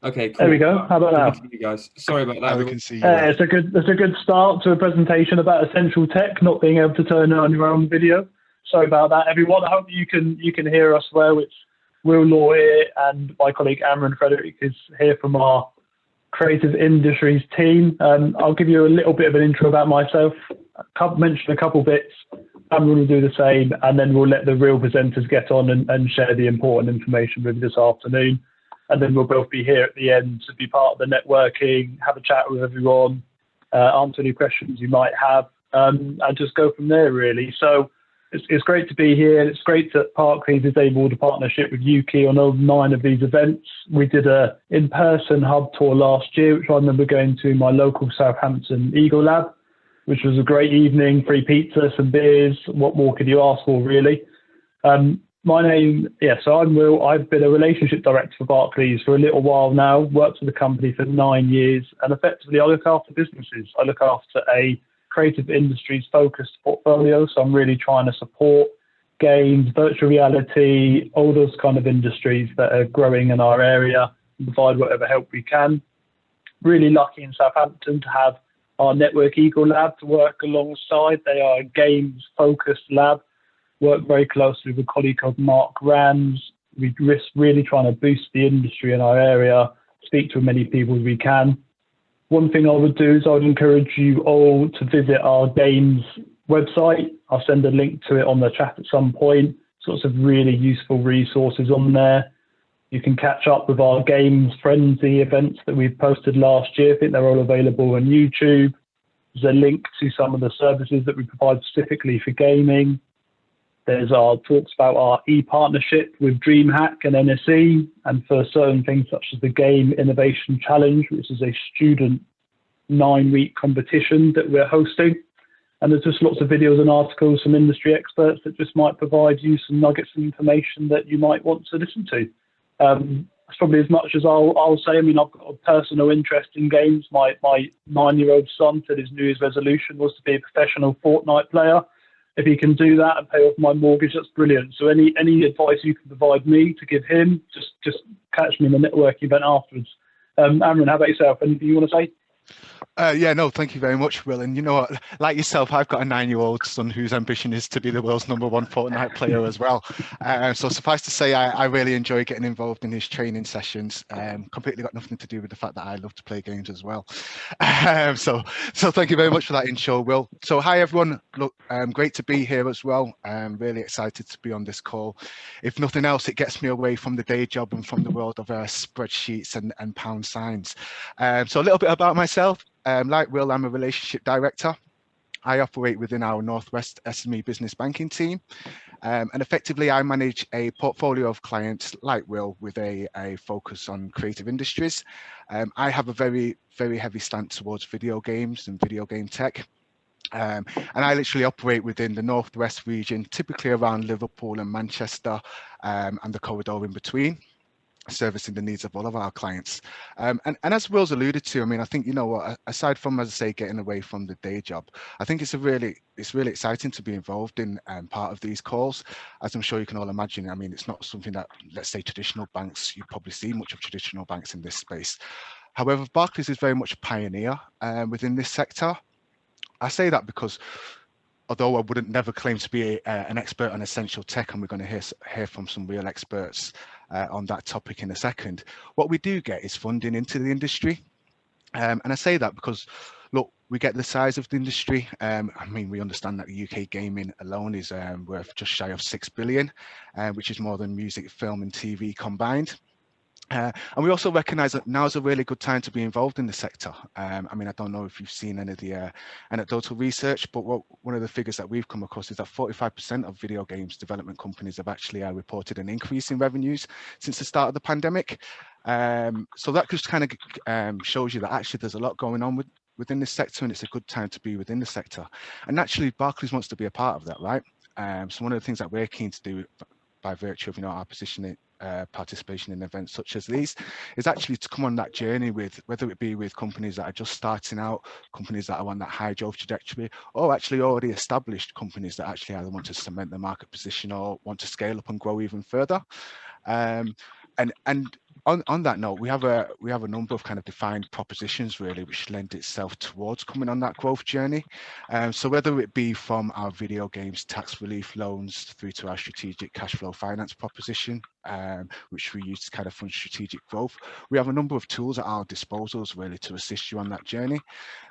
Okay, There we cool. go. How about We now? can see you guys. Sorry about that, Now we everyone. can see you well. It's a good start to a presentation about essential tech, not being able to turn on your own video. Sorry about that, everyone. I hope you can hear us well. It's Will Law here, and my colleague Amarron Frederick is here from our creative industries team. I'll give you a little bit of an intro about myself. Mention a couple bits. Amarron will do the same, and then we'll let the real presenters get on and share the important information with you this afternoon. And then we'll both be here at the end to be part of the networking, have a chat with everyone, answer any questions you might have, and just go from there, really. So it's great to be here. It's great that Barclays is able to partnership with Ukie on all 9 of these events. We did a in-person hub tour last year, which I remember going to my local Southampton Eagle Lab, which was a great evening, free pizza, some beers. What more could you ask for, really? So I'm Will. I've been a relationship director for Barclays for a little while now, worked with the company for 9 years, and effectively I look after businesses. I look after a creative industries focused portfolio, so I'm really trying to support games, virtual reality, all those kind of industries that are growing in our area and provide whatever help we can. Really lucky in Southampton to have our Network Eagle Lab to work alongside. They are a games focused lab. Work very closely with a colleague called Mark Rams. We risk really trying to boost the industry in our area, speak to as many people as we can. One thing I would do is I would encourage you all to visit our games website. I'll send a link to it on the chat at some point. Sorts of really useful resources on there. You can catch up with our Games Frenzy events that we've posted last year. I think they're all available on YouTube. There's a link to some of the services that we provide specifically for gaming. There's our talks about our e-partnership with DreamHack and NSE, and for certain things such as the Game Innovation Challenge, which is a student 9-week competition that we're hosting. And there's just lots of videos and articles from industry experts that just might provide you some nuggets of information that you might want to listen to. That's probably as much as I'll say. I mean, I've got a personal interest in games. My 9-year-old son said his New Year's resolution was to be a professional Fortnite player. If he can do that and pay off my mortgage, that's brilliant. So any advice you can provide me to give him, just catch me in the networking event afterwards. Amarron, how about yourself? Anything you want to say? Yeah, no, thank you very much, Will. And you know what, like yourself, I've got a 9-year-old son whose ambition is to be the world's #1 Fortnite player as well. So suffice to say, I really enjoy getting involved in his training sessions. Completely got nothing to do with the fact that I love to play games as well. So thank you very much for that intro, Will. So hi, everyone. Look, great to be here as well. I'm really excited to be on this call. If nothing else, it gets me away from the day job and from the world of spreadsheets and pound signs. So a little bit about myself. Like Will, I'm a relationship director. I operate within our Northwest SME business banking team. And effectively, I manage a portfolio of clients like Will with a focus on creative industries. I have a very, very heavy stance towards video games and video game tech. And I literally operate within the Northwest region, typically around Liverpool and Manchester and the corridor in between, servicing the needs of all of our clients. And as Will's alluded to, I mean, I think, you know what, aside from, as I say, getting away from the day job, I think it's really exciting to be involved in part of these calls. As I'm sure you can all imagine, I mean, it's not something that, let's say, traditional banks, you probably see much of traditional banks in this space. However, Barclays is very much a pioneer within this sector. I say that because although I wouldn't never claim to be an expert on essential tech, and we're going to hear from some real experts on that topic in a second, what we do get is funding into the industry. And I say that because, look, we get the size of the industry. I mean, we understand that the UK gaming alone is worth just shy of 6 billion, which is more than music, film and TV combined. And we also recognise that now is a really good time to be involved in the sector. I mean, I don't know if you've seen any of the anecdotal research, but one of the figures that we've come across is that 45% of video games development companies have actually reported an increase in revenues since the start of the pandemic. So that just kind of shows you that actually there's a lot going on within this sector, and it's a good time to be within the sector. And naturally, Barclays wants to be a part of that, right? So one of the things that we're keen to do by virtue of, you know, our position participation in events such as these is actually to come on that journey with, whether it be with companies that are just starting out, companies that are on that high growth trajectory, or actually already established companies that actually either want to cement their market position or want to scale up and grow even further. And on that note, we have a number of kind of defined propositions really, which lend itself towards coming on that growth journey. So whether it be from our video games tax relief loans through to our strategic cash flow finance proposition, which we use to kind of fund strategic growth, we have a number of tools at our disposals really to assist you on that journey.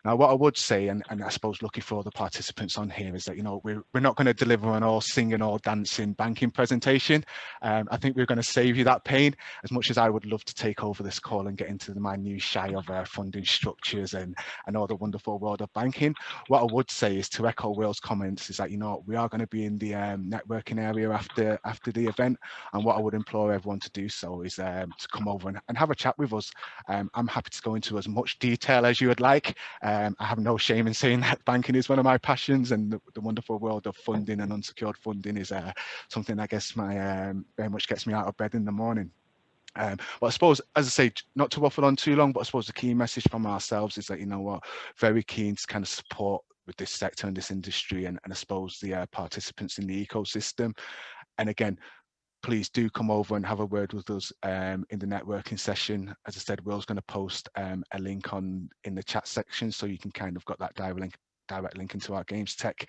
Now, what I would say, and I suppose looking for the participants on here, is that, you know, we're not going to deliver an all singing, all dancing banking presentation. I think we're going to save you that pain. As much as I would love to take over this call and get into the minutiae of funding structures and all the wonderful world of banking, what I would say is, to echo Will's comments, is that, you know, we are going to be in the networking area after the event, and what I would implore everyone to do so is to come over and have a chat with us. I'm happy to go into as much detail as you would like. I have no shame in saying that banking is one of my passions, and the wonderful world of funding and unsecured funding is something I guess very much gets me out of bed in the morning. But I suppose, as I say, not to waffle on too long, but I suppose the key message from ourselves is that, you know what, very keen to kind of support with this sector and this industry, and I suppose the participants in the ecosystem. And again, please do come over and have a word with us in the networking session. As I said, Will's going to post a link in the chat section, so you can kind of got that direct link into our games tech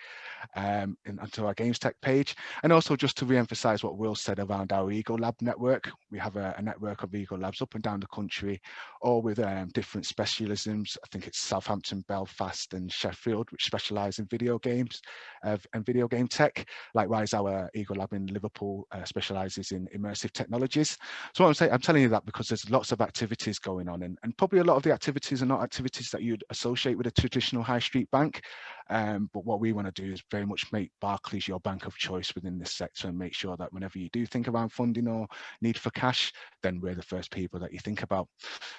onto our games tech page. And also, just to re-emphasize what Will said around our Ego Lab network, we have a network of Ego Labs up and down the country, all with different specialisms. I think it's Southampton, Belfast and Sheffield, which specialize in video games and video game tech. Likewise, our Ego Lab in Liverpool specializes in immersive technologies. So what I'm telling you that because there's lots of activities going on, and probably a lot of the activities are not activities that you'd associate with a traditional high street bank. But what we want to do is very much make Barclays your bank of choice within this sector, and make sure that whenever you do think around funding or need for cash, then we're the first people that you think about.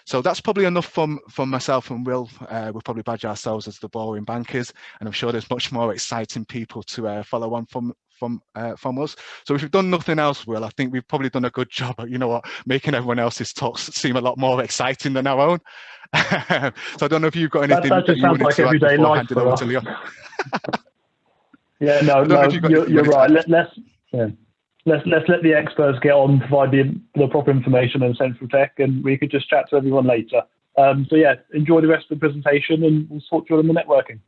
So that's probably enough from myself and Will. We'll probably badge ourselves as the boring bankers, and I'm sure there's much more exciting people to follow on from us. So if we've done nothing else, Will, I think we've probably done a good job at, you know what, making everyone else's talks seem a lot more exciting than our own. So I don't know if you've got anything that just sounds like everyday life for us. Yeah, no, you're right. Let's let the experts get on, provide the proper information and central tech, and we could just chat to everyone later. So yeah, enjoy the rest of the presentation, and we'll talk to you on the networking.